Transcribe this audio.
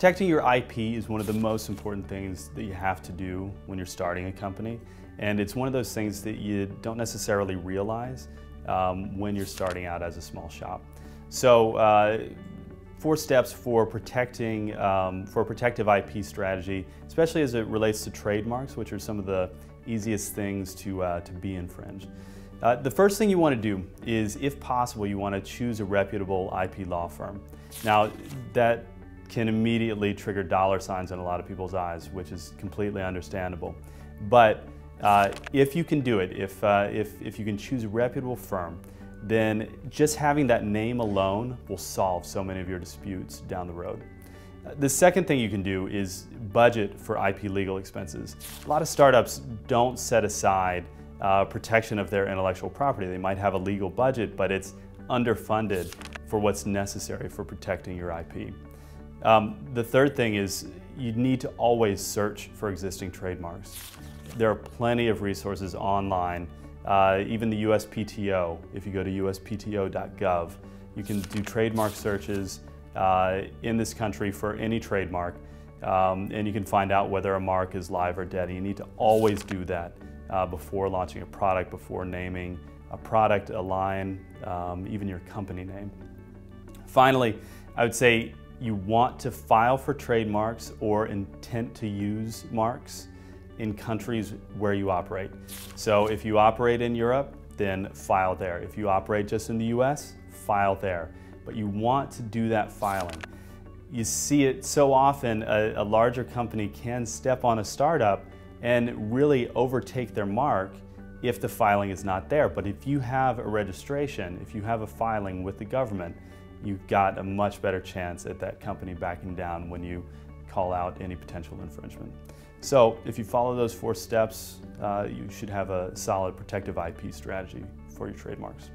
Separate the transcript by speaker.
Speaker 1: Protecting your IP is one of the most important things that you have to do when you're starting a company, and it's one of those things that you don't necessarily realize when you're starting out as a small shop. So 4 steps for protecting, for a protective IP strategy, especially as it relates to trademarks, which are some of the easiest things to be infringed. The first thing you want to do is, if possible, you want to choose a reputable IP law firm. Now, that can immediately trigger dollar signs in a lot of people's eyes, which is completely understandable. But if you can do it, if you can choose a reputable firm, then just having that name alone will solve so many of your disputes down the road. The second thing you can do is budget for IP legal expenses. A lot of startups don't set aside protection of their intellectual property. They might have a legal budget, but it's underfunded for what's necessary for protecting your IP. The third thing is you need to always search for existing trademarks. There are plenty of resources online, even the USPTO. If you go to uspto.gov, you can do trademark searches in this country for any trademark, and you can find out whether a mark is live or dead. And you need to always do that before launching a product, before naming a product, a line, even your company name. Finally, I would say you want to file for trademarks or intent to use marks in countries where you operate. So if you operate in Europe, then file there. If you operate just in the US, file there. But you want to do that filing. You see it so often, a larger company can step on a startup and really overtake their mark if the filing is not there. But if you have a registration, if you have a filing with the government, you've got a much better chance at that company backing down when you call out any potential infringement. So if you follow those 4 steps, you should have a solid protective IP strategy for your trademarks.